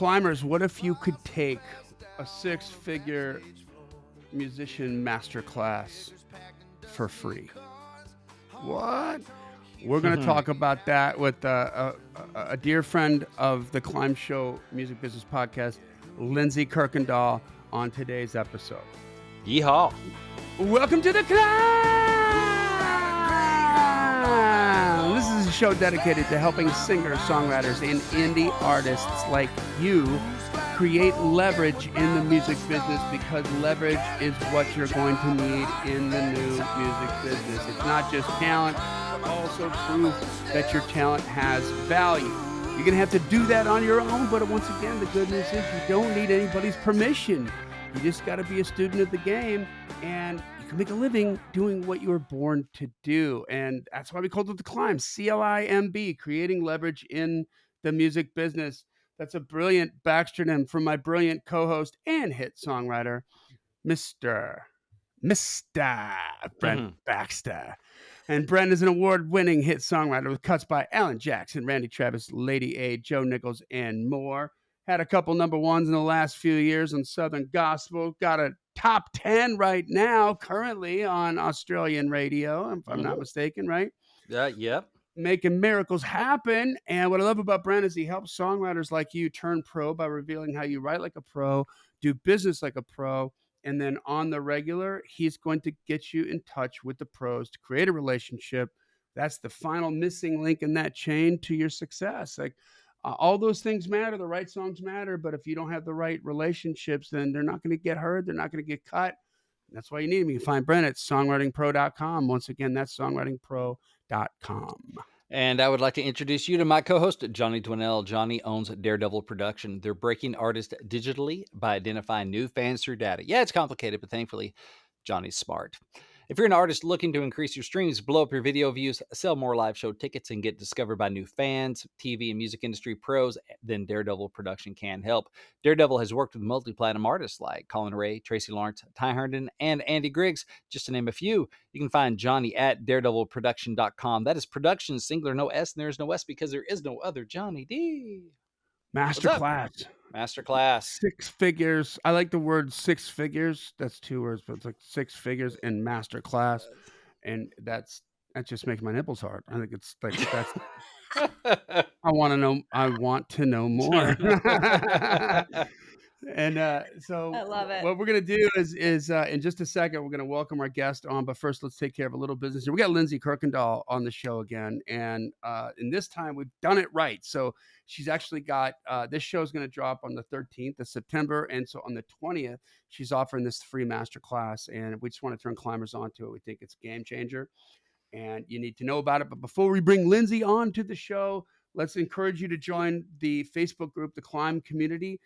Climbers, what if you could take a six-figure musician masterclass for free? What? We're going to talk about that with a dear friend of the Climb Show Music Business Podcast, Lindsay Kirkendall, on today's episode. Yeehaw. Welcome to the Climb! This is a show dedicated to helping singers, songwriters, and indie artists like you create leverage in the music business, because leverage is what you're going to need in the new music business. It's not just talent, but also proof that your talent has value. You're going to have to do that on your own, but once again, the good news is you don't need anybody's permission. You just got to be a student of the game, and you can make a living doing what you were born to do. And that's why we called it the Climb, C.L.I.M.B, creating leverage in the music business. That's a brilliant Baxter name from my brilliant co-host and hit songwriter, Mr. Brent Baxter. And Brent is an award-winning hit songwriter with cuts by Alan Jackson, Randy Travis, Lady A, Joe Nichols, and more. Had a couple number ones in the last few years on Southern Gospel. Got a top 10 right now, currently on Australian radio, if I'm not mistaken, right? Yep. Making miracles happen. And what I love about Brent is he helps songwriters like you turn pro by revealing how you write like a pro, do business like a pro, and then on the regular, he's going to get you in touch with the pros to create a relationship. That's the final missing link in that chain to your success. Like, all those things matter. The right songs matter, but if you don't have the right relationships, then they're not going to get heard. They're not going to get cut. That's why you need me. You can find Brent at songwritingpro.com. Once again, that's songwritingpro.com. And I would like to introduce you to my co-host, Johnny Dwinell. Johnny owns Daredevil Production. They're breaking artists digitally by identifying new fans through data. Yeah, it's complicated, but thankfully, Johnny's smart. If you're an artist looking to increase your streams, blow up your video views, sell more live show tickets, and get discovered by new fans, TV and music industry pros, then Daredevil Production can help. Daredevil has worked with multi-platinum artists like Colin Ray, Tracy Lawrence, Ty Herndon, and Andy Griggs, just to name a few. You can find Johnny at daredevilproduction.com. That is production, singular, no S, and there is no S because there is no other Johnny D. Masterclass. Masterclass. 6 figures. I like the word 6 figures. That's 2 words, but it's like 6 figures in masterclass. And that just makes my nipples hard. I think it's like that's I want to know more. And so I love it. what we're going to do is in just a second, we're going to welcome our guest on. But first, let's take care of a little business here. We got Lindsay Kirkendall on the show again. And this time we've done it right. So she's actually got this show is going to drop on the 13th of September. And so on the 20th, she's offering this free masterclass. And we just want to turn climbers onto it. We think it's a game changer. And you need to know about it. But before we bring Lindsay on to the show, let's encourage you to join the Facebook group, the Climb Community.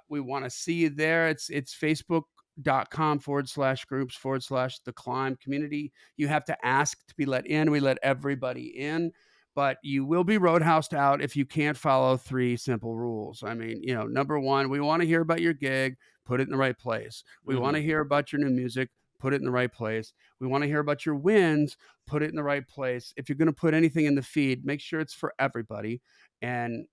We want to see you there. It's facebook.com/groups/the Climb Community. You have to ask to be let in. We let everybody in, but you will be roadhoused out if you can't follow 3 simple rules. I mean, number 1, we want to hear about your gig. Put it in the right place. We want to hear about your new music. Put it in the right place. We want to hear about your wins. Put it in the right place. If you're going to put anything in the feed, make sure it's for everybody, and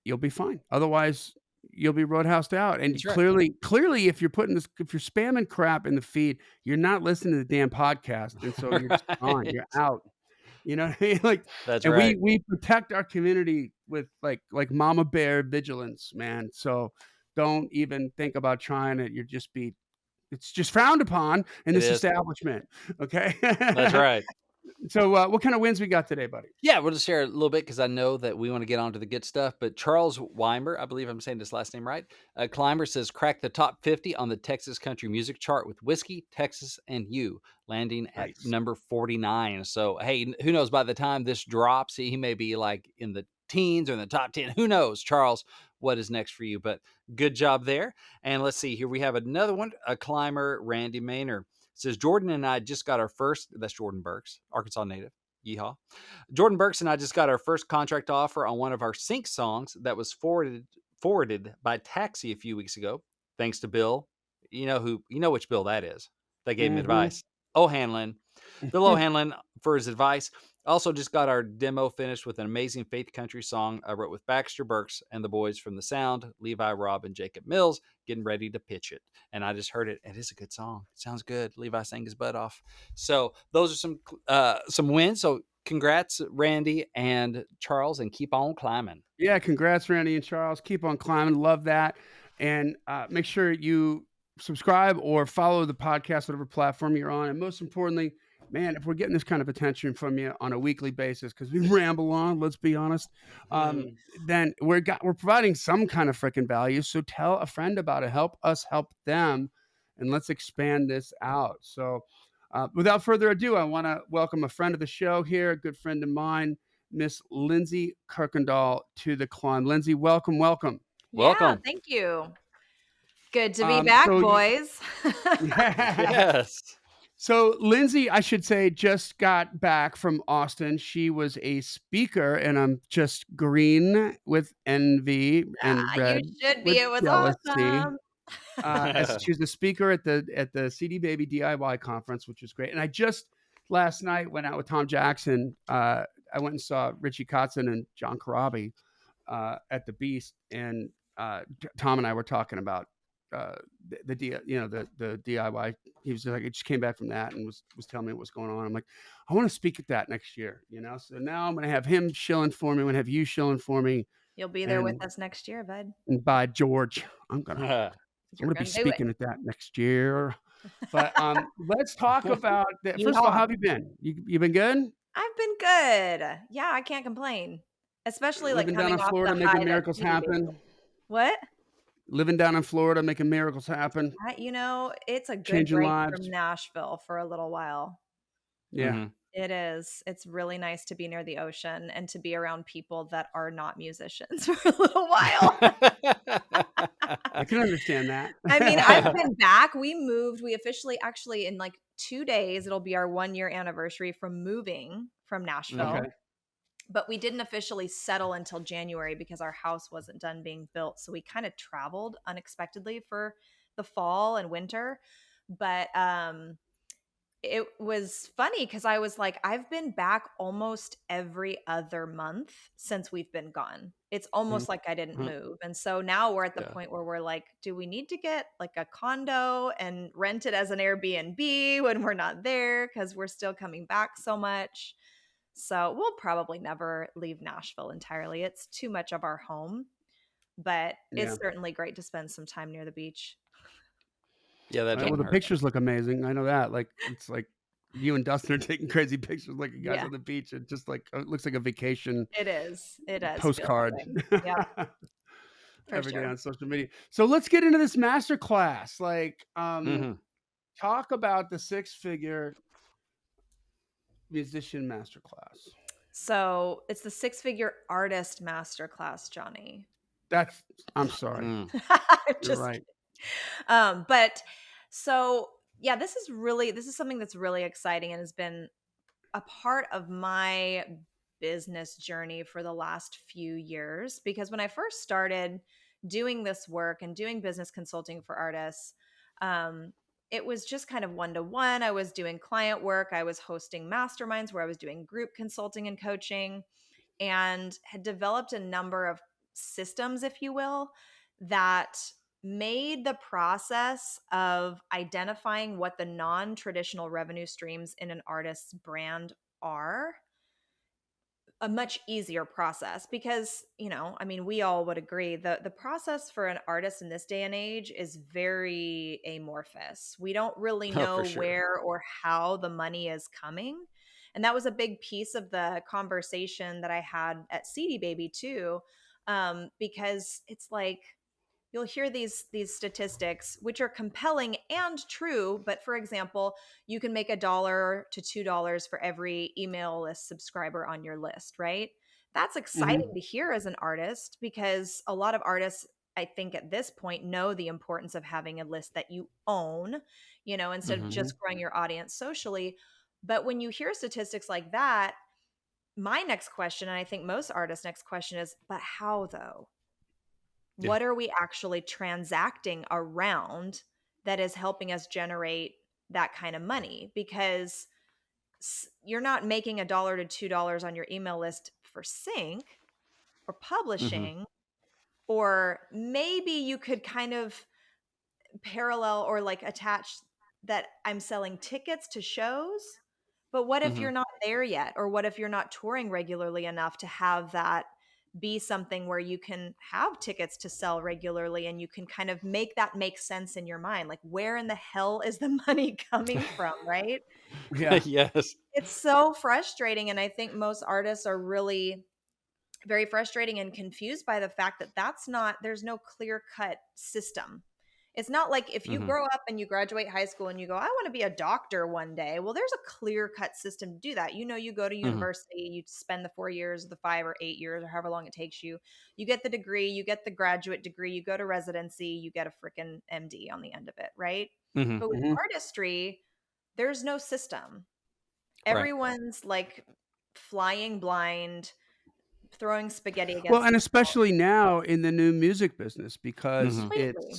you'll be fine. Otherwise, you'll be roadhoused out. And clearly, if you're spamming crap in the feed, you're not listening to the damn podcast, and so you're just gone. You're out. You know what I mean? Like, that's and right. We protect our community with like mama bear vigilance, man. So don't even think about trying it. It's just frowned upon in this establishment. Okay. That's right. So what kind of wins we got today, buddy? Yeah, we'll just share a little bit because I know that we want to get on to the good stuff. But Charles Weimer, I believe I'm saying this last name right. Climber says, crack the top 50 on the Texas country music chart with Whiskey, Texas, and You, landing at number 49. So, hey, who knows, by the time this drops, he may be like in the teens or in the top 10. Who knows, Charles, what is next for you? But good job there. And let's see, here we have another one, a climber, Randy Maynard. Says, Jordan and I just got our first, that's Jordan Burks, Arkansas native. Yeehaw. Jordan Burks and I just got our first contract offer on one of our sync songs that was forwarded by Taxi a few weeks ago. Thanks to Bill. You know which Bill that is. They gave him advice. O'Hanlon. Bill O'Hanlon for his advice. Also, just got our demo finished with an amazing faith country song I wrote with Baxter Burks and the boys from The Sound, Levi, Rob, and Jacob Mills, getting ready to pitch it. And I just heard it. It is a good song. It sounds good. Levi sang his butt off. So those are some wins. So congrats, Randy and Charles, and keep on climbing. Yeah, congrats, Randy and Charles. Keep on climbing. Love that. And make sure you subscribe or follow the podcast, whatever platform you're on. And most importantly, man, if we're getting this kind of attention from you on a weekly basis, because we ramble on, let's be honest, then we're providing some kind of freaking value. So tell a friend about it. Help us help them, and let's expand this out. So without further ado, I want to welcome a friend of the show here, a good friend of mine, Miss Lindsay Kirkendall, to the climb. Lindsay, welcome, welcome. Yeah, Welcome. thank you. Good to be back, boys. Yes. So Lindsay, I should say, just got back from Austin. She was a speaker, and I'm just green with envy and red You should with be. It was jealousy. awesome. As she was a speaker at the CD Baby DIY conference, which was great. And I just last night went out with Tom Jackson. I went and saw Richie Kotzen and John Corabi at the Beast, and Tom and I were talking about the DIY. He was like, I just came back from that and was telling me what's going on. I'm like, I want to speak at that next year, So now I'm going to have him shilling for me. I'm going to have you shilling for me. You'll be there with us next year, bud. And by George, I'm going to be speaking at that next year. But let's talk about that. First of all, how have you been? You been good? I've been good. Yeah, I can't complain. Especially living like coming down in off Florida, the making high miracles that CD Baby. happen. What? Living down in Florida, making miracles happen. It's a good Changing break lives. from Nashville for a little while. Yeah. It is. It's really nice to be near the ocean and to be around people that are not musicians for a little while. I can understand that. I mean, I've been back. We moved. We officially, actually, in like 2 days, it'll be our 1-year anniversary from moving from Nashville. Okay. But we didn't officially settle until January because our house wasn't done being built. So we kind of traveled unexpectedly for the fall and winter. But it was funny because I was like, I've been back almost every other month since we've been gone. It's almost like I didn't move. And so now we're at the point where we're like, do we need to get like a condo and rent it as an Airbnb when we're not there? Because we're still coming back so much. So we'll probably never leave Nashville entirely. It's too much of our home, but it's certainly great to spend some time near the beach. Yeah, that well, the pictures look amazing. I know that. Like, it's like you and Dustin are taking crazy pictures, like you guys on the beach. It just like it looks like a vacation. It is. It does. Postcard. Yeah. Every day on social media. So let's get into this masterclass. Like, talk about the 6-figure musician masterclass. So it's the 6-figure artist masterclass, Johnny. I'm sorry. You're right. But so yeah, this is something that's really exciting and has been a part of my business journey for the last few years, because when I first started doing this work and doing business consulting for artists, it was just kind of one-to-one. I was doing client work. I was hosting masterminds where I was doing group consulting and coaching, and had developed a number of systems, if you will, that made the process of identifying what the non-traditional revenue streams in an artist's brand are a much easier process. Because, I mean, we all would agree the process for an artist in this day and age is very amorphous. We don't really know where or how the money is coming. And that was a big piece of the conversation that I had at CD Baby too, because it's like, you'll hear these statistics, which are compelling and true. But for example, you can make $1 to $2 for every email list subscriber on your list, right? That's exciting to hear as an artist, because a lot of artists, I think at this point, know the importance of having a list that you own, instead of just growing your audience socially. But when you hear statistics like that, my next question, and I think most artists' next question is, but how though? What are we actually transacting around that is helping us generate that kind of money? Because you're not making $1 to $2 on your email list for sync or Mm-hmm. publishing, or maybe you could kind of parallel or like attach that I'm selling tickets to shows. But what if Mm-hmm. you're not there yet? Or what if you're not touring regularly enough to have that be something where you can have tickets to sell regularly and you can kind of make that make sense in your mind? Like, where in the hell is the money coming from, right? Yeah. Yes. It's so frustrating. And I think most artists are really very frustrating and confused by the fact that there's no clear cut system. It's not like if you Mm-hmm. grow up and you graduate high school and you go, I want to be a doctor one day. Well, there's a clear cut system to do that. You go to Mm-hmm. university, you spend the 4 years, the 5 or 8 years, or however long it takes you. You get the degree, you get the graduate degree, you go to residency, you get a freaking MD on the end of it, right? Mm-hmm. But with Hmm. artistry, there's no system. Right. Everyone's like flying blind, throwing spaghetti Well, against and the wall. especially now in the new music business because Mm-hmm. Completely.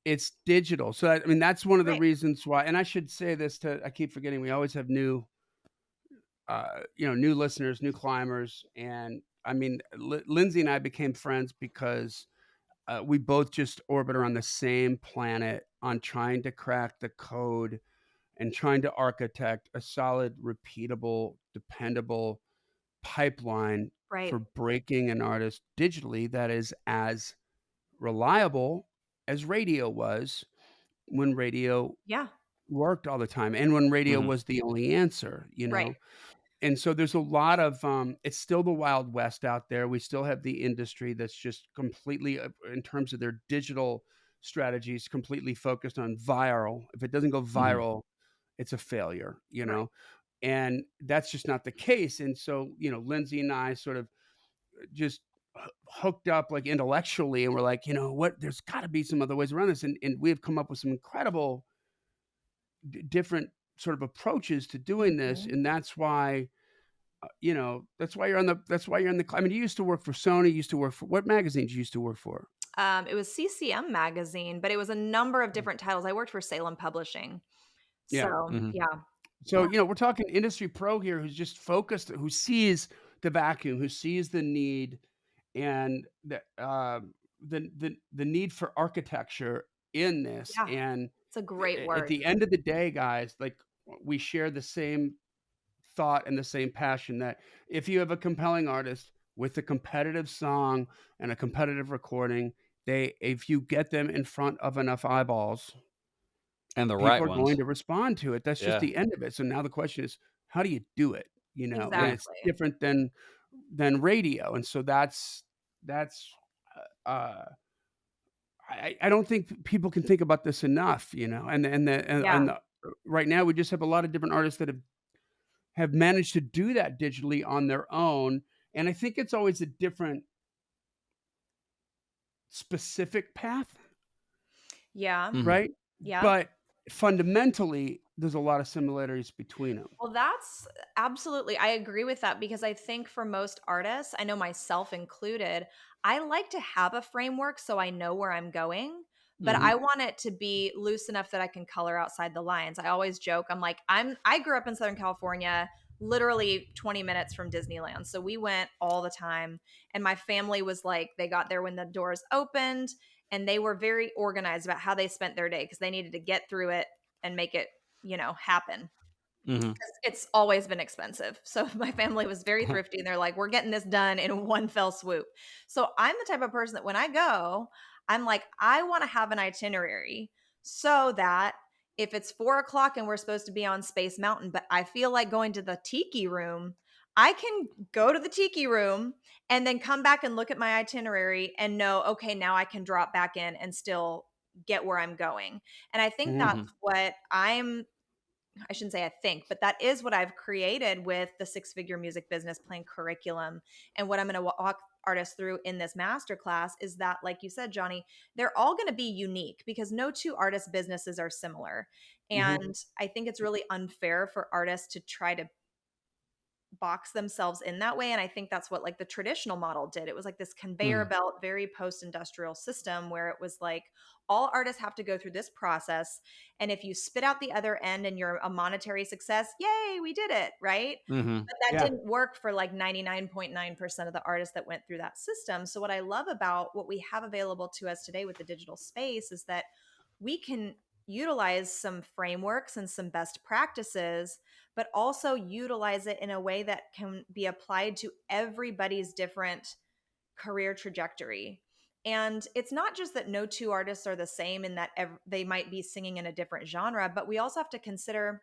it's digital. So I mean that's one of the Right. reasons why. And I should say this to I keep forgetting we always have new new listeners, new climbers, and I mean Lindsay and I became friends because we both just orbit around the same planet on trying to crack the code and trying to architect a solid, repeatable, dependable pipeline Right. for breaking an artist digitally that is as reliable as radio was when radio Yeah. worked all the time and when radio Mm-hmm. was the only answer, you Right. know? And so there's a lot of it's still the wild west out there. We still have the industry that's just completely in terms of their digital strategies completely focused on viral. If it doesn't go Mm-hmm. viral, it's a failure, you Right. know? And that's just not the case. And so, Lindsay and I sort of just hooked up like intellectually and we're like, what, there's got to be some other ways around this. And we've come up with some incredible different sort of approaches to doing this. Mhm. And that's why that's why you're on the I mean, you used to work for Sony, you used to work for what magazines you used to work for? It was CCM magazine, but it was a number of different titles. I worked for Salem Publishing. Yeah. So, Mm-hmm. yeah. So, we're talking industry pro here who's just focused, who sees the vacuum, who sees the need and the need for architecture in this. Yeah. And It's a great at word. the end of the day, guys, like we share the same thought and the same passion that if you have a compelling artist with a competitive song and a competitive recording, if you get them in front of enough eyeballs, And the right people are going ones. to respond to it. That's just Yeah. the end of it. So now the question is, how do you do it? And Yeah. it's Exactly. different than radio. And so that's uh I don't think people can think about this enough, Yeah. right now we just have a lot of different artists that have managed to do that digitally on their own. And I think it's always a different specific path, Yeah. Mm-hmm. right? Yeah. But fundamentally, there's a lot of similarities between them. Well, that's absolutely, I agree with that because I think for most artists, I know myself included, I like to have a framework so I know where I'm going, but Mm-hmm. I want it to be loose enough that I can color outside the lines. I always joke, I'm like, I grew up in Southern California, literally 20 minutes from Disneyland. So we went all the time. And my family was like, they got there when the doors opened and they were very organized about how they spent their day because they needed to get through it and make it, happen. Mm-hmm. It's always been expensive. So my family was very thrifty and they're like, we're getting this done in one fell swoop. So I'm the type of person that when I go, I'm like, I want to have an itinerary so that if it's 4 o'clock and we're supposed to be on Space Mountain, but I feel like going to the tiki room, I can go to the tiki room and then come back and look at my itinerary and know, okay, now I can drop back in and still get where I'm going. And I think Mhm. that's Mm-hmm. what I shouldn't say I think, but that is what I've created with the Six Figure Music Business Plan curriculum. And what I'm going to walk artists through in this masterclass is that, like you said, Johnny, they're all going to be unique because no two artist businesses are similar. Mhm. And I think it's really unfair for artists to try to box themselves in that way. And I think that's what like the traditional model did. It was like this conveyor belt, very post-industrial system where it was like all artists have to go through this process. And if you spit out the other end and you're a monetary success, yay, we did it, right? Mm-hmm. But that Yeah. didn't work for like 99.9% of the artists that went through that system. So what I love about what we have available to us today with the digital space is that we can utilize some frameworks and some best practices, but also utilize it in a way that can be applied to everybody's different career trajectory. And it's not just that no two artists are the same in that they might be singing in a different genre, but we also have to consider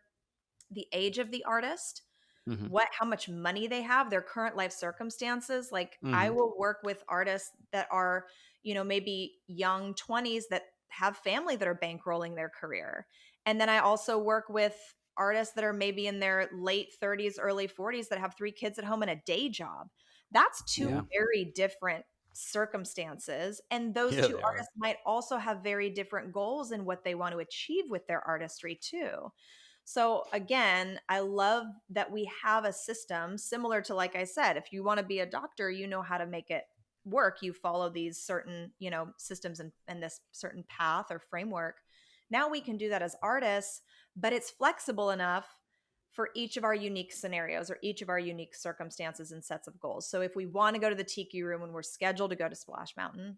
the age of the artist, Mm-hmm. how much money they have, their current life circumstances. Like I Mm-hmm. will work with artists that are, maybe young 20s that have family that are bankrolling their career. And then I also work with artists that are maybe in their late 30s, early 40s that have 3 kids at home and a day job. That's two Yeah. very different circumstances. And those Yeah, two they are. artists might also have very different goals in what they want to achieve with their artistry too. So again, I love that we have a system similar to, like I said, if you want to be a doctor, you know how to make it work. You follow these certain, systems and this certain path or framework. Now we can do that as artists, but it's flexible enough for each of our unique scenarios or each of our unique circumstances and sets of goals. So if we want to go to the tiki room when we're scheduled to go to Splash Mountain,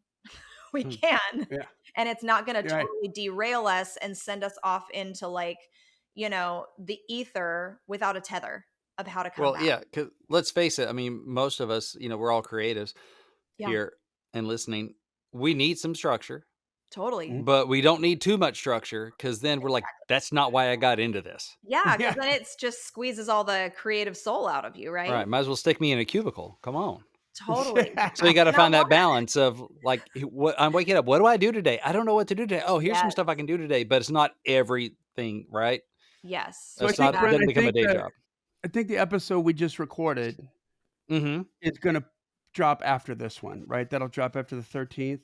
we Hmm. can. Yeah. And it's not going to Right. totally derail us and send us off into like, the ether without a tether of how to come Well, back. yeah, because let's face it. I mean, most of us, we're all creatives Yeah, here and listening. We need some structure, totally. Mhm. but we don't need too much structure because then we're like, Exactly. that's not why I got into this. Yeah, because Yeah. then it's just squeezes all the creative soul out of you, All right? right, might as well stick me in a cubicle. Come on. Totally. So you got to And I find that love it. balance of like, what I'm waking up. What do I do today? I don't know what to do today. Oh, here's some Yes. stuff I can do today, but it's not everything, right? Yes. So I It's not. think, It Brent, doesn't Exactly. become a day job. I think the episode we just recorded Mm-hmm. is going to drop after this one, right? That'll drop after the 13th.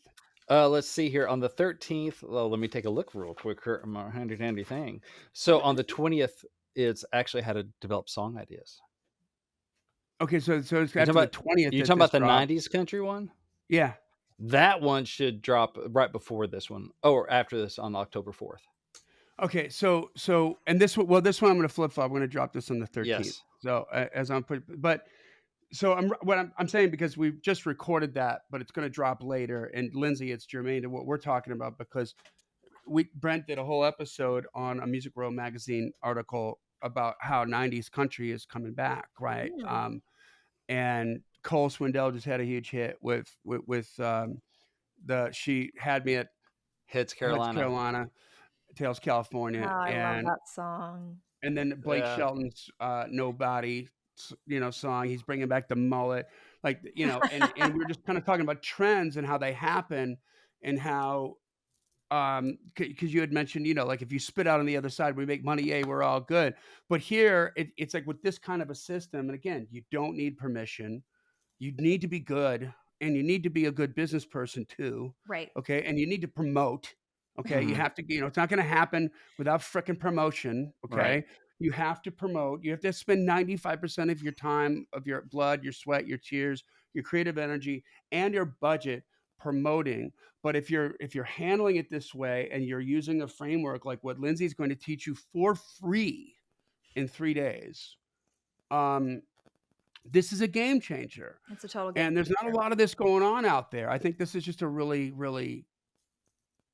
Let's see here on the 13th. Well, let me take a look real quick here on my handy dandy thing. So on the 20th, it's actually how to develop song ideas. Okay, so it's You after talking the about 20th you that talking this about the drops. 90s country one? Yeah. That one should drop right before this one, or after this on October 4th. Okay, so and this one I'm going to flip flop. I'm going to drop this on the 13th. Yes. So as I'm put, but so I'm saying because we've just recorded that, but it's going to drop later. And Lindsay, it's germane to what we're talking about because Brent did a whole episode on a Music World magazine article about how 90s country is coming back, right? Mm. And Cole Swindell just had a huge hit with the She Had Me at Hits Hudson, Carolina. Carolina, Tales, Oh, California, I love that song. and then Blake Yeah. Shelton's Nobody, song. He's bringing back the mullet, like, and we're just kind of talking about trends and how they happen and how, because you had mentioned, like if you spit out on the other side, we make money. Yay, we're all good. But here it's like with this kind of a system. And again, you don't need permission. You need to be good and you need to be a good business person too. Right. Okay. And you need to promote. Okay. You Mhm. have to, it's not going to happen without frickin' promotion. Okay. Right. You have to promote. You have to spend 95% of your time, of your blood, your sweat, your tears, your creative energy, and your budget promoting. But if you're handling it this way and you're using a framework like what Lindsay's going to teach you for free in 3 days, this is a game changer. It's a total game And there's not a changer. lot of this going on out there. I think this is just a really, really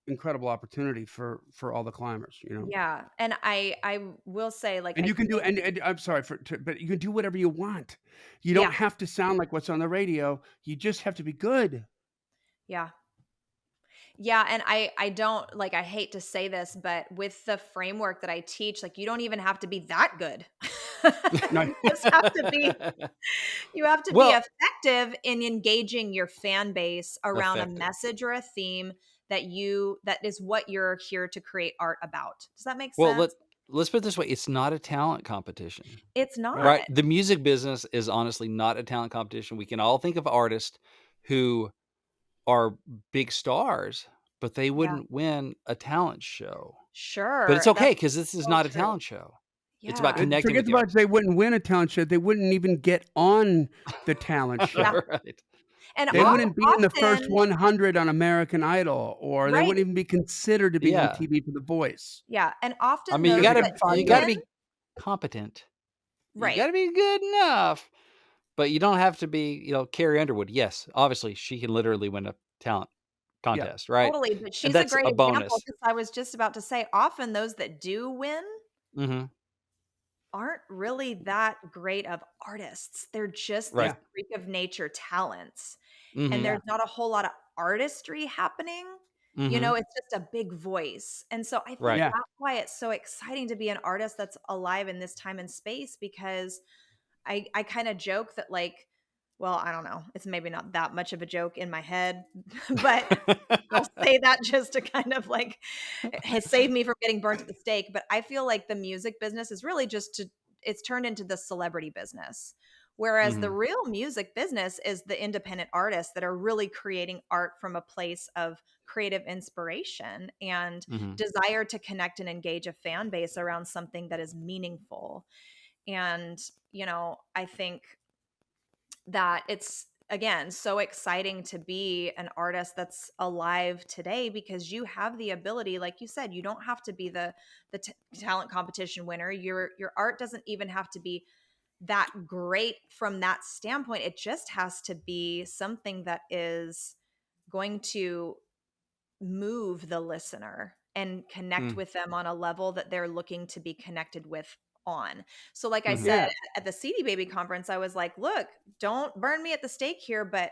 incredible opportunity for all the climbers, Yeah. And I will say, like, And I you can do, think, and I'm sorry but you can do whatever you want. You yeah, don't have to sound like what's on the radio. You just have to be good. yeah. Yeah, and I don't like I hate to say this, but with the framework that I teach, like you don't even have to be that good. No. You just have to be you have to be Well, effective in engaging your fan base around a effective. message or a theme that is what you're here to create art about. Does that make Well, sense? let's put it this way: it's not a talent competition, It's Right. not. right? The music business is honestly not a talent competition. We can all think of artists who are big stars, but they Yeah. wouldn't win a talent show. But Sure. it's okay That's because this is so not a true. talent show. It's about Yeah. connecting Forget with the the fact they wouldn't win a talent show. They wouldn't even get on the talent Yeah. show. right. And They Yeah. wouldn't be in the first often 100 on American Idol, or they right. wouldn't even be considered to be on Yeah. TV for The Voice Yeah, and I often mean, because those they got that five you do gotta win votes. be competent. You right. gotta be good enough, but you don't have to be, Carrie Underwood. Yes, obviously, she can literally win a talent Yeah. contest, right? Totally, but And she's a that's great a example bonus. because I was just about to say often those that do win Mhm. aren't really that great of artists. They're just these Right. Yeah. freak of nature talents, and Mhm. Yeah. there's not a whole lot of artistry happening. Mhm. It's just a big voice, and so I think Right. Yeah. that's why it's so exciting to be an artist that's alive in this time and space because I kinda joke that, like well, I don't know, it's maybe not that much of a joke in my head, but I'll say that just to kind of, like, has saved me from getting burnt at the stake, but I feel like the music business is really it's turned into the celebrity business, whereas the Mhm. real music business is the independent artists that are really creating art from a place of creative inspiration and Mhm. desire to connect and engage a fan base around something that is meaningful. And, I think that it's again so exciting to be an artist that's alive today because you have the ability, like you said, you don't have to be the talent competition winner. Your art doesn't even have to be that great from that standpoint. It just has to be something that is going to move the listener and connect Mm. with them on a level that they're looking to be connected with on. So like I Mhm. said Yeah. at the CD Baby conference, I was like, look, don't burn me at the stake here, but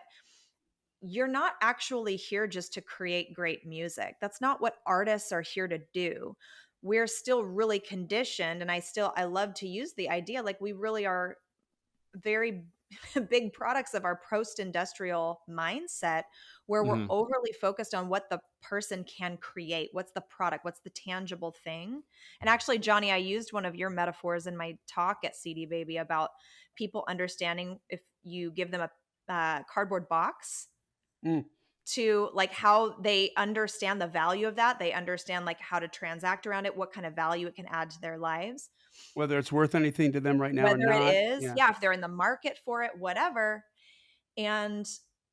you're not actually here just to create great music. That's not what artists are here to do. We're still really conditioned, and I love to use the idea, like we really are very big products of our post-industrial mindset where we're Mhm. overly focused on what the person can create, what's the product, what's the tangible thing. And actually, Johnny, I used one of your metaphors in my talk at CD Baby about people understanding if you give them a cardboard box Mm. to like how they understand the value of that, they understand like how to transact around it, what kind of value it can add to their lives, Whether it's worth anything to them right now or whether it not. is, Yeah. yeah, if they're in the market for it, whatever. And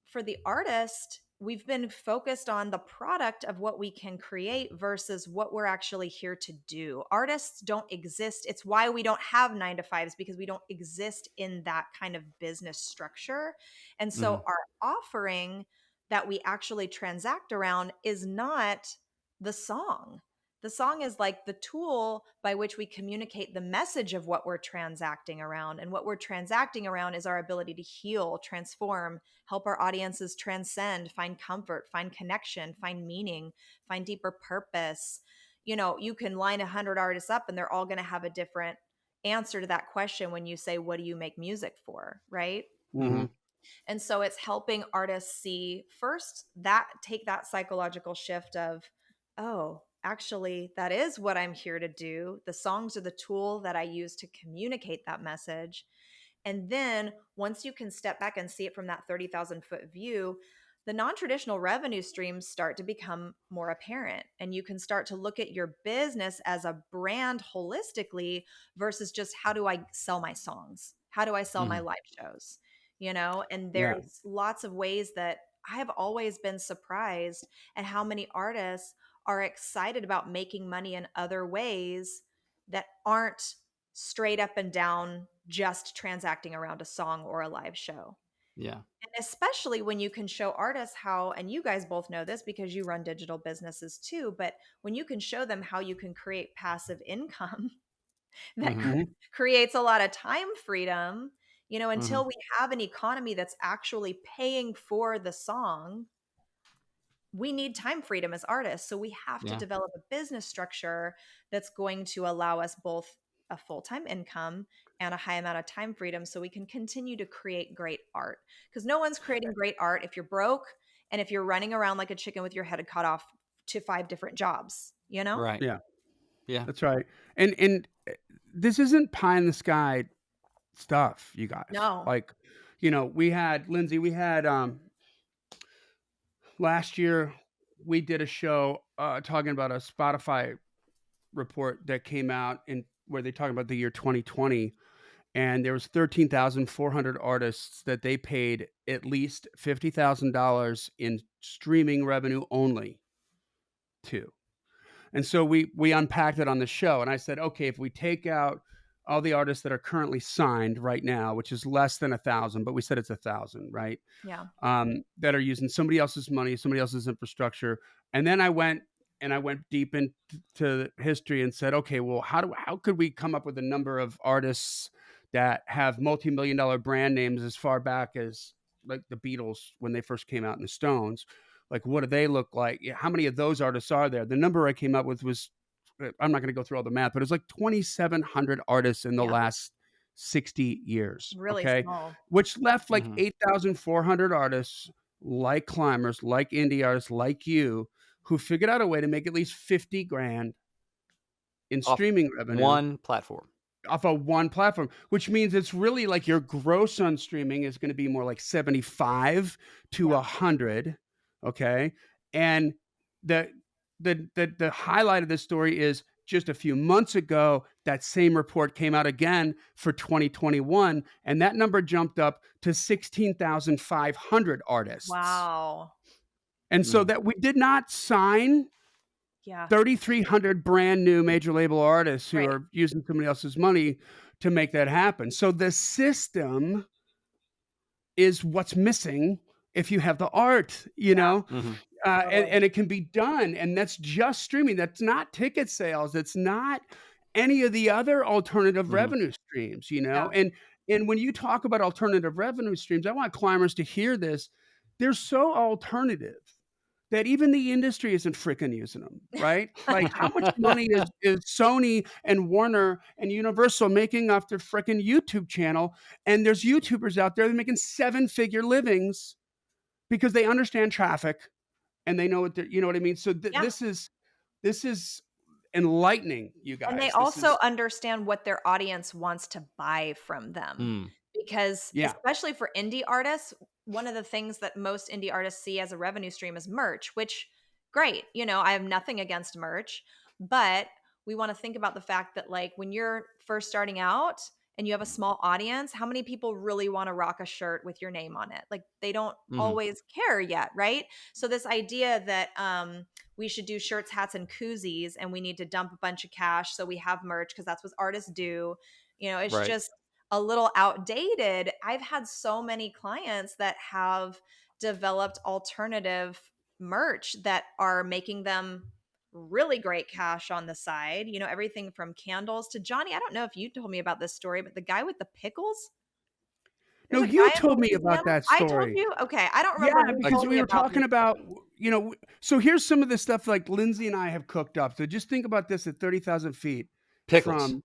for the artist, we've been focused on the product of what we can create versus what we're actually here to do. Artists don't exist. It's why we don't have 9 to 5s because we don't exist in that kind of business structure. And so Mhm. our offering that we actually transact around is not the song. The song is like the tool by which we communicate the message of what we're transacting around. And what we're transacting around is our ability to heal, transform, help our audiences transcend, find comfort, find connection, find meaning, find deeper purpose. You can line 100 artists up and they're all going to have a different answer to that question when you say, what do you make music for? Right. Mhm. Mhm. And so it's helping artists see first that take that psychological shift of, oh, actually, that is what I'm here to do. The songs are the tool that I use to communicate that message. And then once you can step back and see it from that 30,000-foot view, the non-traditional revenue streams start to become more apparent. And you can start to look at your business as a brand holistically versus just how do I sell my songs? How do I sell my Mhm. live shows? And Yeah. there's lots of ways that I have always been surprised at how many artists are excited about making money in other ways that aren't straight up and down just transacting around a song or a live show. Yeah. And especially when you can show artists how, and you guys both know this because you run digital businesses too, but when you can show them how you can create passive income that Mhm. Mhm. creates a lot of time freedom, until Mhm. we have an economy that's actually paying for the song, we need time freedom as artists. So we have to Yeah. develop a business structure that's going to allow us both a full-time income and a high amount of time freedom so we can continue to create great art. Because no one's creating great art if you're broke and if you're running around like a chicken with your head cut off to 5 different jobs. Right. Yeah. Yeah. That's right. And this isn't pie in the sky stuff, you guys. No. Like, we had Lindsay, we had last year we did a show talking about a Spotify report that came out in where they talk about the year 2020, and there was 13,400 artists that they paid at least $50,000 in streaming revenue only to. And so we unpacked it on the show, and I said, okay, if we take out all the artists that are currently signed right now, which is less than 1,000, but we said it's 1,000, right? Yeah. That are using somebody else's money, somebody else's infrastructure. And then I went deep into history and said, okay, well, how could we come up with a number of artists that have multi-million-dollar brand names as far back as like the Beatles when they first came out, in the Stones? Like, what do they look like? How many of those artists are there? The number I came up with was, I'm not going to go through all the math, but it was like 2,700 artists in the Yeah. last 60 years. Really Okay. small. Which left like Mhm. 8,400 artists, like climbers, like indie artists, like you, who figured out a way to make at least 50 grand in Off streaming revenue one platform. off of one platform, which means it's really like your gross on streaming is going to be more like 75 to Yeah. 100. Okay. And the highlight of this story is just a few months ago, that same report came out again for 2021, and that number jumped up to 16,500 artists. Wow. And so that we did not sign Yeah. 3,300 brand new major label artists who Right. are using somebody else's money to make that happen. So the system is what's missing if you have the art, you know? Mhm. And it can be done. And that's just streaming. That's not ticket sales. It's not any of the other alternative Mhm. revenue streams, you know? Yeah. And when you talk about alternative revenue streams, I want climbers to hear this. They're so alternative that even the industry isn't freaking using them, right? Like, how much money is Sony and Warner and Universal making off their freaking YouTube channel? And there's YouTubers out there that are making 7-figure livings because they understand traffic and they know what they're, you know what I mean? So Yeah. this is enlightening, you guys. And they This also is, understand what their audience wants to buy from them. Mm. Because yeah, especially for indie artists, one of the things that most indie artists see as a revenue stream is merch, which great. You know, I have nothing against merch, but we want to think about the fact that like when you're first starting out and you have a small audience, how many people really want to rock a shirt with your name on it? Like they don't Mhm. always care yet, right? So this idea that we should do shirts, hats, and koozies, and we need to dump a bunch of cash so we have merch because that's what artists do. You know, it's Right. just a little outdated. I've had so many clients that have developed alternative merch that are making them really great cash on the side. You know, everything from candles to Johnny. I don't know if you told me about this story, but the guy with the pickles. no, There's a you guy in told me about Louisiana. that I told story. you. Okay, I don't Yeah, remember who Like because told we me were about talking this. about, you know, so here's some of the stuff like Lindsay and I have cooked up. So just think about this at 30,000 feet pickles. from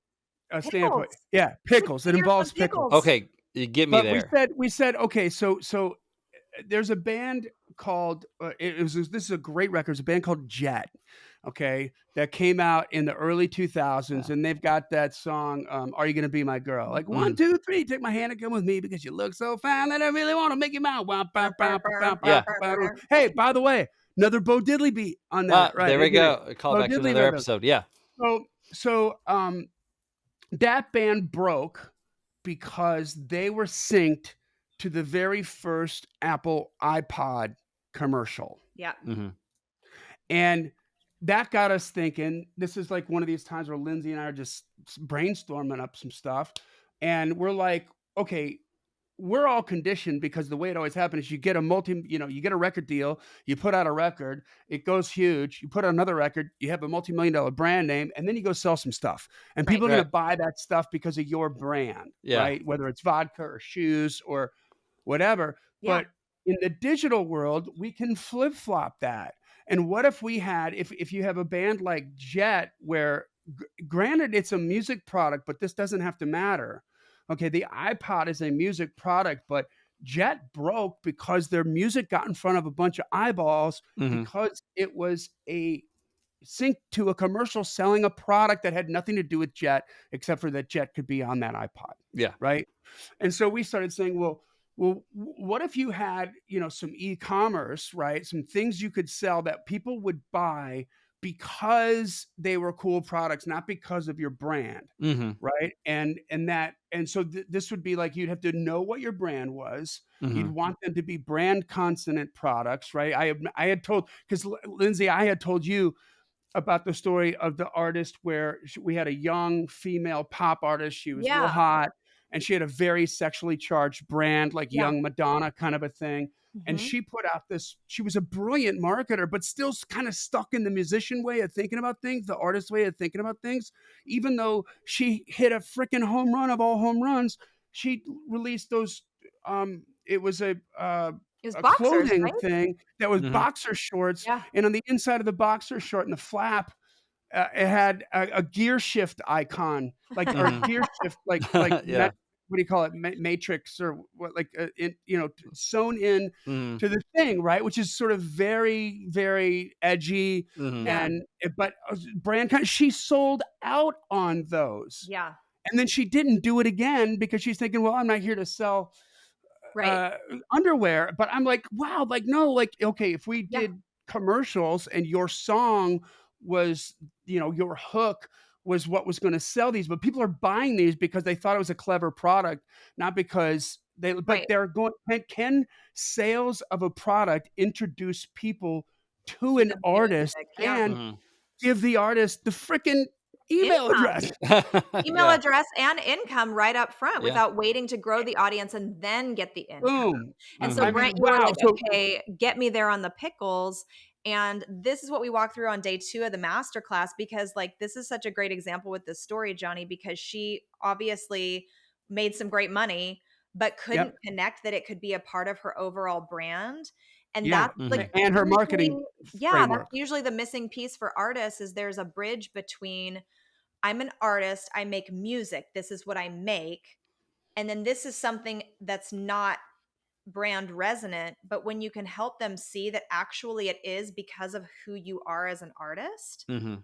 a standpoint. Pickles. Yeah, 6 pickles. It figures involves from pickles. pickles. Okay, you get me But there. we said, okay, so there's a band called this is a great record. It's a band called Jet, okay, that came out in the early 2000s, Yeah. and they've got that song, "Are You Gonna Be My Girl?" Like 1, Mhm. 2, 3, take my hand and come with me because you look so fine that I really want to make you mine. Yeah. Hey, by the way, another Bo Diddley beat on that, right? There we Isn't it? go. A call Bo back to Diddley another rhythm. episode. Yeah. So that band broke because they were synced to the very first Apple iPod commercial. Yeah. Mhm. And that got us thinking. This is like one of these times where Lindsay and I are just brainstorming up some stuff. And we're like, okay, we're all conditioned because the way it always happens is you get you get a record deal, you put out a record, it goes huge, you put out another record, you have a multi-million-dollar brand name, and then you go sell some stuff. And people are going to buy that stuff because of your brand, Yeah. right? Whether it's vodka or shoes or whatever. Yeah. But in the digital world, we can flip-flop that. And what if we had, if you have a band like Jet, where granted it's a music product, but this doesn't have to matter. Okay, the iPod is a music product, but Jet broke because their music got in front of a bunch of eyeballs Mhm. because it was a sync to a commercial selling a product that had nothing to do with Jet, except for that Jet could be on that iPod. Yeah. Right. And so we started saying, well, what if you had, some e-commerce, right? Some things you could sell that people would buy because they were cool products, not because of your brand, Mm-hmm. right? And so this would be like you'd have to know what your brand was. You'd Mm-hmm. want them to be brand consonant products, right? I had told, because Lindsay, I had told you about the story of the artist where we had a young female pop artist. She was real Yeah. hot and she had a very sexually charged brand, like Yeah. young Madonna kind of a thing. And Mhm. she put out this, she was a brilliant marketer, but still kind of stuck in the musician way of thinking about things, the artist way of thinking about things. Even though she hit a freaking home run of all home runs, she released those. It was It was a boxers, clothing right? thing that was Mm-hmm. boxer shorts, Yeah. and on the inside of the boxer short and the flap, it had a gear shift icon, like, or Mm-hmm. gear shift, like Yeah. what do you call it, matrix or what, like sewn in Mm-hmm. to the thing, right? Which is sort of very, very edgy, Mm-hmm. Yeah. and but brand kind. She sold out on those, Yeah. and then she didn't do it again because she's thinking, well, I'm not here to sell Right. uh, underwear. But I'm like, wow, like, no, like, okay, if we Yeah. did commercials and your song was, your hook was what was going to sell these, but people are buying these because they thought it was a clever product, not because but Right. they're going, can sales of a product introduce people to To an the artist music. Yeah. and Mm-hmm. give the artist the freaking email Income. address? Email Yeah. address and income right up front Yeah. without waiting to grow the audience and then get the income. Boom. And so, Mm-hmm. I mean, Brent, you were wow. like, So okay, get me there on the pickles. And this is what we walked through on day 2 of the masterclass, because like this is such a great example with this story, Johnny, because she obviously made some great money, but couldn't yep. connect that it could be a part of her overall brand. And Yeah. that's Mm-hmm. like And her usually, marketing yeah, that's framework. usually the missing piece for artists is there's a bridge between I'm an artist, I make music, this is what I make. And then this is something that's not brand resonant, but when you can help them see that actually it is because of who you are as an artist, Mm-hmm.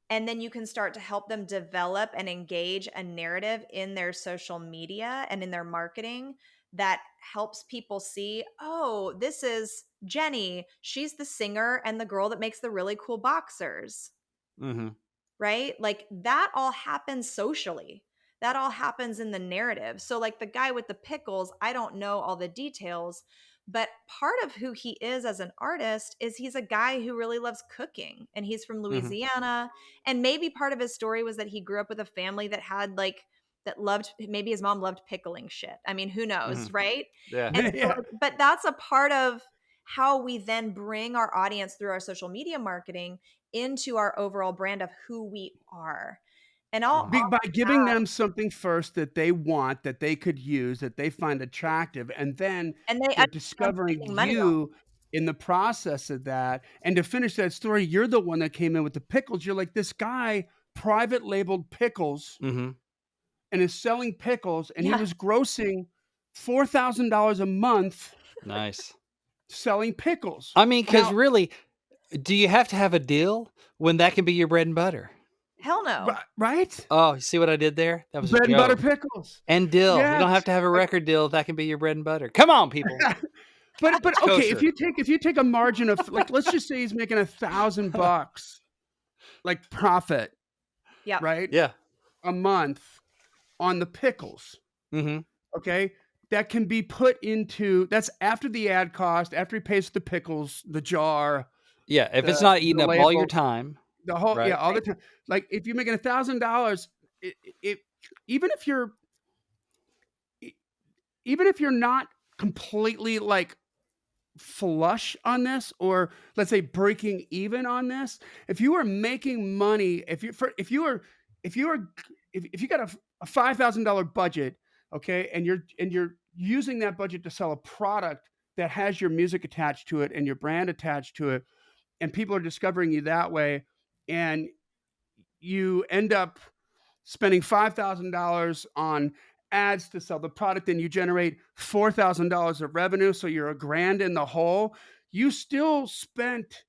and then you can start to help them develop and engage a narrative in their social media and in their marketing that helps people see, oh, this is Jenny. She's the singer and the girl that makes the really cool boxers. Mm-hmm. Right? Like that all happens socially. That all happens in the narrative. So, like the guy with the pickles, I don't know all the details, but part of who he is as an artist is he's a guy who really loves cooking and he's from Mm-hmm. Louisiana. And maybe part of his story was that he grew up with a family that had like, that loved, maybe his mom loved pickling shit. I mean, who knows, Mm-hmm. right? Yeah. And so, Yeah. but that's a part of how we then bring our audience through our social media marketing into our overall brand of who we are. And all, Mm-hmm. By giving them something first that they want, that they could use, that they find attractive, and then and they they're understand discovering making money off. you in the process of that. And to finish that story, you're the one that came in with the pickles. You're like, this guy private labeled pickles Mm-hmm. and is selling pickles, and he Yeah. was grossing $4,000 a month Nice. selling pickles. I mean, because Now, really, do you have to have a deal when that can be your bread and butter? Hell no. right? Oh, you see what I did there? That was a Bread and butter joke. pickles. And dill. You don't have Yes. to have a record deal. That can be your bread and butter. Come on, people. But It's okay, if kosher. you take a margin of, like, let's just say he's making $1,000 like profit, Yep. right? Yeah. A month on the pickles. Mm-hmm. Okay. That can be put into, that's after the ad cost, after he pays the pickles, the jar, Yeah. If it's the not eating up all your label, time, the whole, yeah, right? all the Right. time. Like if you're making $1,000, it even if you're even if you're not completely like flush on this, or let's say breaking even on this, if you are making money, if you are if you got a $5,000 budget, okay, and you're using that budget to sell a product that has your music attached to it and your brand attached to it, and people are discovering you that way, and you end up spending $5,000 on ads to sell the product, and you generate $4,000 of revenue, so you're a grand in the hole. You still spent,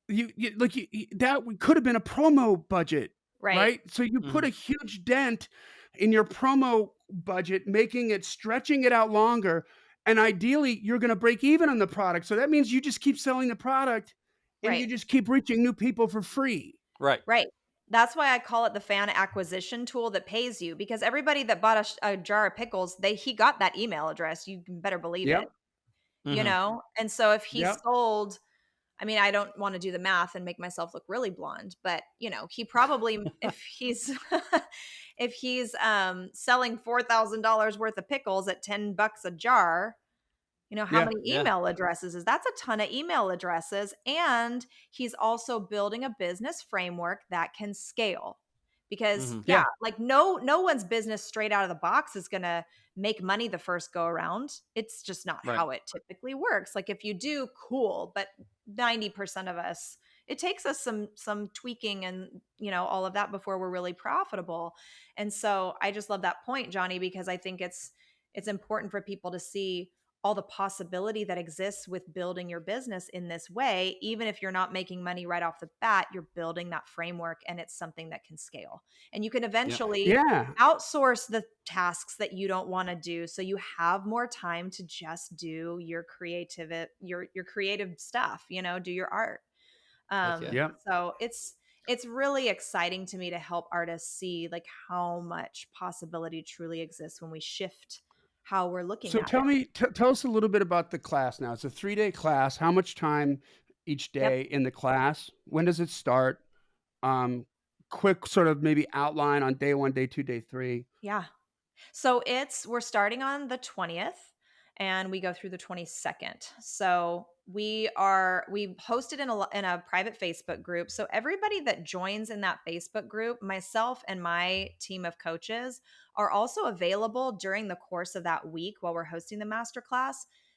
that could have been a promo budget, Right. right? So you put Mm-hmm. a huge dent in your promo budget, making it, stretching it out longer, and ideally you're going to break even on the product. So that means you just keep selling the product and you Right. just keep reaching new people for free. Right. Right. That's why I call it the fan acquisition tool that pays you, because everybody that bought a jar of pickles, he got that email address. You can better believe it, Yep. Mm-hmm. And so if he Yep. sold, I mean, I don't want to do the math and make myself look really blonde, but he probably, if he's if he's selling $4,000 worth of pickles at $10 a jar, how Yeah. many Yeah. email addresses is that's a ton of email addresses. And he's also building a business framework that can scale. Because Mm-hmm. yeah, Yeah. like no one's business straight out of the box is going to make money the first go around. It's just not Right. how it typically works. Like if you do, cool, but 90% of us, it takes us some tweaking and all of that before we're really profitable. And so I just love that point, Johnny, because I think it's important for people to see all the possibility that exists with building your business in this way. Even if you're not making money right off the bat, you're building that framework, and it's something that can scale. And you can eventually Yeah. outsource the tasks that you don't want to do, so you have more time to just do your creative stuff, do your art. Heck yeah. Yep. So it's really exciting to me to help artists see like how much possibility truly exists when we shift how we're looking So at it. tell us a little bit about the class now. It's a 3-day class. How much time each Yep. day in the class? When does it start? Quick sort of maybe outline on day 1, day 2, day 3. Yeah. So we're starting on the 20th and we go through the 22nd. So we hosted in a private Facebook group. So everybody that joins in that Facebook group, myself and my team of coaches are also available during the course of that week while we're hosting the masterclass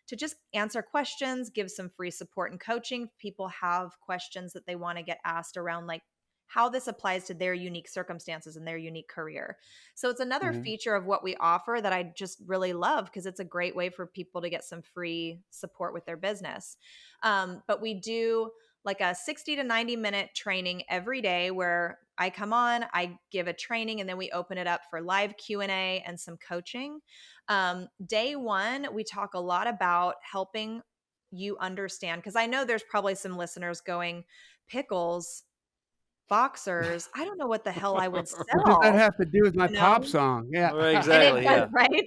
to just answer questions, give some free support and coaching. If people have questions that they want to get asked around like how this applies to their unique circumstances and their unique career. So it's another Mhm. feature of what we offer that I just really love because it's a great way for people to get some free support with their business. But we do like a 60 to 90-minute training every day where I come on, I give a training, and then we open it up for live Q&A and some coaching. Day one, we talk a lot about helping you understand, because I know there's probably some listeners going, pickles, boxers, I don't know what the hell I would What does that sell, have to do with my you pop know? song? Yeah. Right, And it exactly. does, Yeah. right?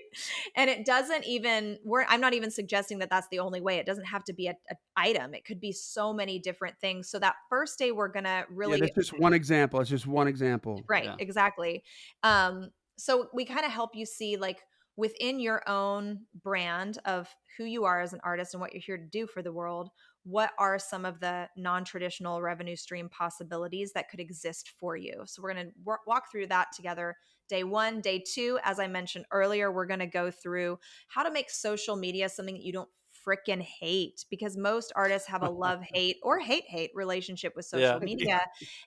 And it doesn't even, I'm not even suggesting that that's the only way. It doesn't have to be a item. It could be so many different things. So that first day, we're going to Yeah, really, that's just one example. It's just one example. right, Yeah. exactly. So we kind of help you see like within your own brand of who you are as an artist and what you're here to do for the world, what are some of the non-traditional revenue stream possibilities that could exist for you. So we're going to walk through that together. Day one, day two, as I mentioned earlier, we're going to go through how to make social media something that you don't freaking hate, because most artists have a love-hate or hate-hate relationship with social Yeah. media.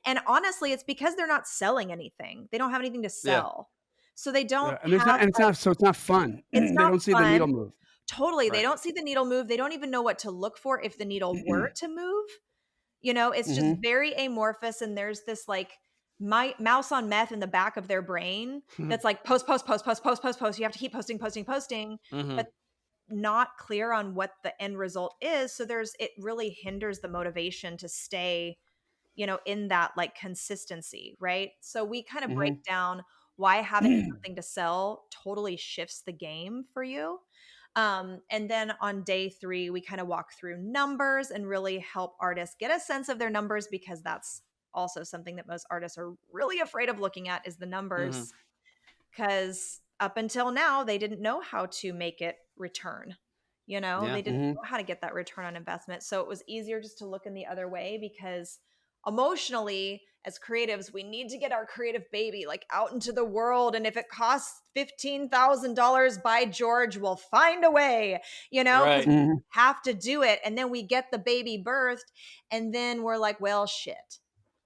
And honestly, it's because they're not selling anything. They don't have anything to Yeah. sell. So they don't Yeah, and it's not have, and it's not so it's not fun. it's They not don't see the fun. needle move. Totally. They Right. don't see the needle move. They don't even know what to look for if the needle were to move. It's just Mhm. very amorphous. And there's this like my mouse on meth in the back of their brain that's like post, post, post, post, post, post, post. You have to keep posting, posting, posting, Mm-hmm. but not clear on what the end result is. So it really hinders the motivation to stay in that like consistency, right? So we kind of break Mhm. down why having something to sell totally shifts the game for you. And then on day 3, we kind of walk through numbers and really help artists get a sense of their numbers, because that's also something that most artists are really afraid of looking at is the Mm-hmm. numbers, because up until now, they didn't know how to make it return. Yeah. They didn't Mhm. know how to get that return on investment. So it was easier just to look in the other way, because emotionally, as creatives, we need to get our creative baby like out into the world. And if it costs $15,000, by George, we'll find a way, because Right. we Mhm. have to do it. And then we get the baby birthed. And then we're like, well, shit,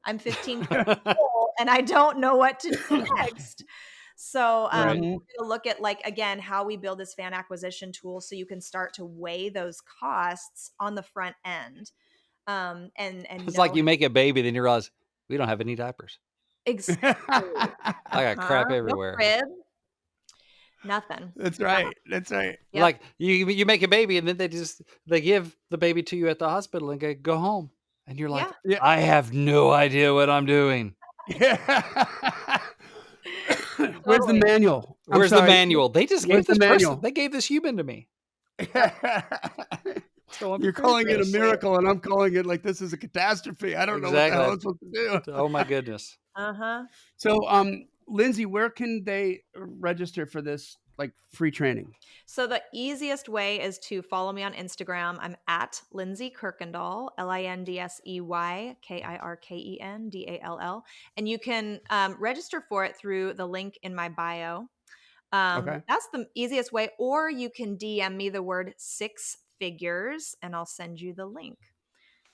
I'm 15 and I don't know what to do next. So we're Right. going Mhm. to look at like, again, how we build this fan acquisition tool so you can start to weigh those costs on the front end. And It's like know you make a baby, then you realize we don't have any diapers. exactly. I got crap No everywhere. crib, nothing. That's Yeah. right. That's right. You're Yep. like you make a baby, and then they give the baby to you at the hospital and go home. And you're like, Yeah. Yeah. I have no idea what I'm doing. Yeah. Where's the Totally. manual? I'm Where's the sorry. manual? They just Where's gave the this person, manual? they gave this human to me. Yep. So I'm You're prepared calling for it a this. miracle, and I'm calling it like this is a catastrophe. I don't know what the hell Exactly. I'm supposed to do. Oh my goodness. Uh-huh. So, Lindsay, where can they register for this like free training? So the easiest way is to follow me on Instagram. I'm at Lindsay Kirkendall, LindseyKirkendall. And you can register for it through the link in my bio. Okay. That's the easiest way. Or you can DM me the word six figures and I'll send you the link.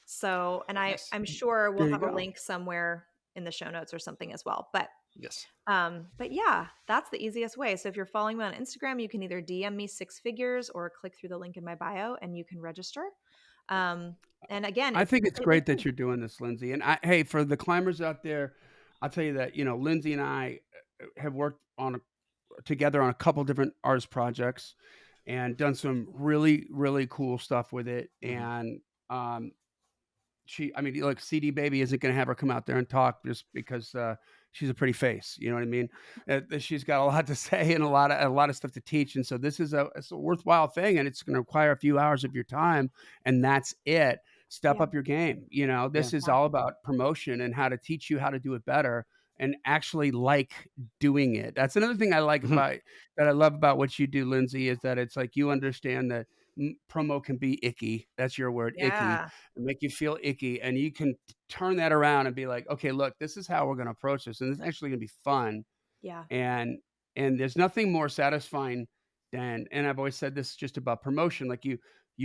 So, and Nice. I'm sure we'll There you have a go. link somewhere in the show notes or something as well. Yes. But yeah, that's the easiest way. So if you're following me on Instagram, you can either DM me six figures or click through the link in my bio and you can register. Um, and again, I it's think it's completely great that free. you're doing this, Lindsay. And hey, for the climbers out there, I'll tell you that Lindsay and I have worked together on a couple different artist projects and done some really really cool stuff with it. Mhm. And um, I mean, like CD Baby isn't going to have her come out there and talk just because she's a pretty face. You know what I mean? She's got a lot to say and a lot of stuff to teach, and so it's a worthwhile thing, and it's going to require a few hours of your time, and that's it. Step Yeah. up your game. Yeah. This is Yeah. all about promotion and how to teach you how to do it better and actually like doing it. That's another thing Mhm. that I love about what you do, Lindsay, is that it's like you understand that promo can be icky. That's your word, icky, Yeah. and make you feel icky, and you can turn that around and be like, okay, look, this is how we're going to approach this, and it's actually going to be fun. Yeah. And there's nothing more satisfying than, and I've always said this just about promotion, like you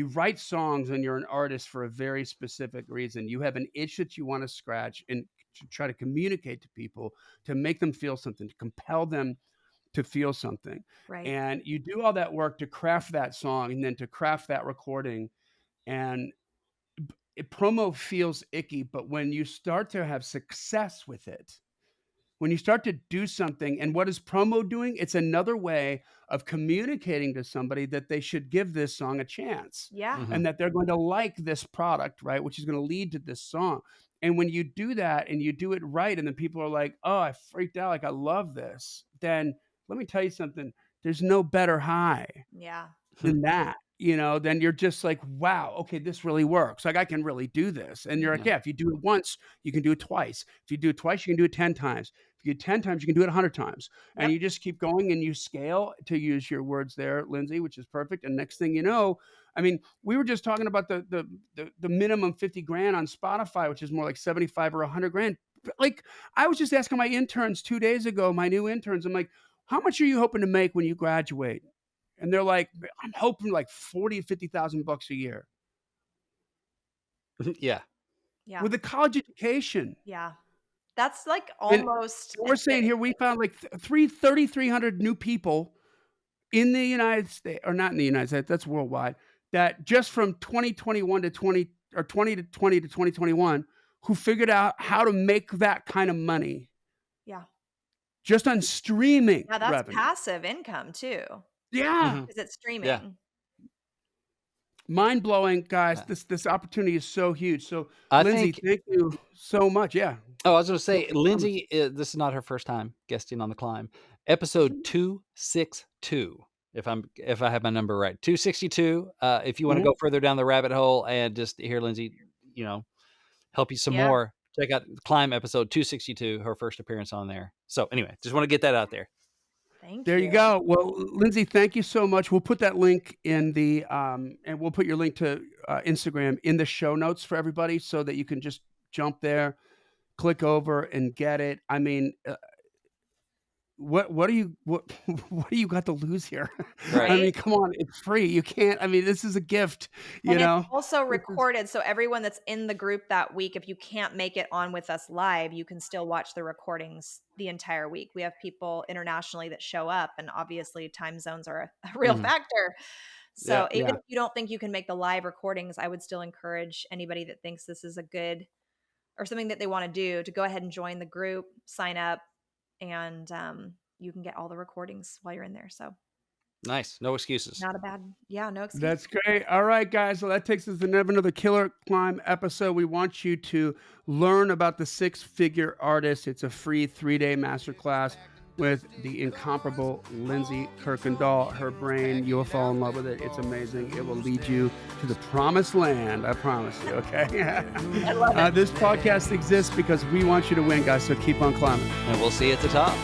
write songs and you're an artist for a very specific reason. You have an itch that you want to scratch and to try to communicate to people, to make them feel something, to compel them to feel something. Right. And you do all that work to craft that song and then to craft that recording. And promo feels icky, but when you start to have success with it, when you start to do something, and what is promo doing? It's another way of communicating to somebody that they should give this song a chance Yeah. Mhm. and that they're going to like this product, right? Which is going to lead to this song. And when you do that and you do it right, and then people are like, oh, I freaked out, like, I love this, then let me tell you something. There's no better high Yeah. than that, then you're just like, "Wow, okay, this really works. Like, I can really do this." And you're like, Yeah. "Yeah, if you do it once, you can do it twice. If you do it twice, you can do it 10 times. If you do it 10 times, you can do it 100 times." And Yep. you just keep going and you scale, to use your words there, Lindsay, which is perfect. And next thing you know, I mean, we were just talking about the minimum 50 grand on Spotify, which is more like 75 or 100 grand. Like, I was just asking my interns 2 days ago, my new interns, I'm like, "How much are you hoping to make when you graduate?" And they're like, "I'm hoping like 40 to 50,000 bucks a year Yeah. Yeah. with a college education." Yeah. That's like And almost we're an saying here we found like 3,300 new people in the United States, or not in the United States, that's worldwide, that just from 2021 to 20, or 2020 to 2021, who figured out how to make that kind of money yeah. just on streaming Yeah, that's revenue. passive income too, Yeah. Mhm. because it's Yeah. streaming. Mind blowing, guys. Yeah. This opportunity is so huge. So, I Lindsay, think thank you so much. Yeah. Oh, I was gonna Go say, ahead. Lindsay, this is not her first time guesting on the climb. Episode 262, if I have my number right. 262. If you wanna Mhm. go further down the rabbit hole and just hear Lindsay, you know, help you some Yeah. more, check out Climb episode 262, her first appearance on there. So, anyway, just wanna get that out there. Thank There you you. go. Well, Lindsay, thank you so much. We'll put that link in and we'll put your link to Instagram in the show notes for everybody so that you can just jump there, click over, and get it. I mean, what do you what do you got to lose here? I Right. Right? mean, come on, it's free. You can't. I mean, this is a gift. You And it's know. also This is recorded, so everyone that's in the group that week, if you can't make it on with us live, you can still watch the recordings the entire week. We have people internationally that show up, and obviously time zones are a real Mhm. factor. Yeah. So even yeah. if you don't think you can make the live recordings, I would still encourage anybody that thinks this is a good or something that they want to do to go ahead and join the group, sign up, and you can get all the recordings while you're in there. So Nice. No excuses. Not a bad, yeah, no excuse. That's great. All right, guys. So that takes us to another Killer Climb episode. We want you to learn about the six-figure artist. It's a free 3-day masterclass with the incomparable Lindsay Kirkendall. Her brain, you'll fall in love with it. It's amazing. It will lead you to the promised land. I promise you. Okay. I love it. This podcast exists because we want you to win, guys. So keep on climbing. And we'll see you at the top.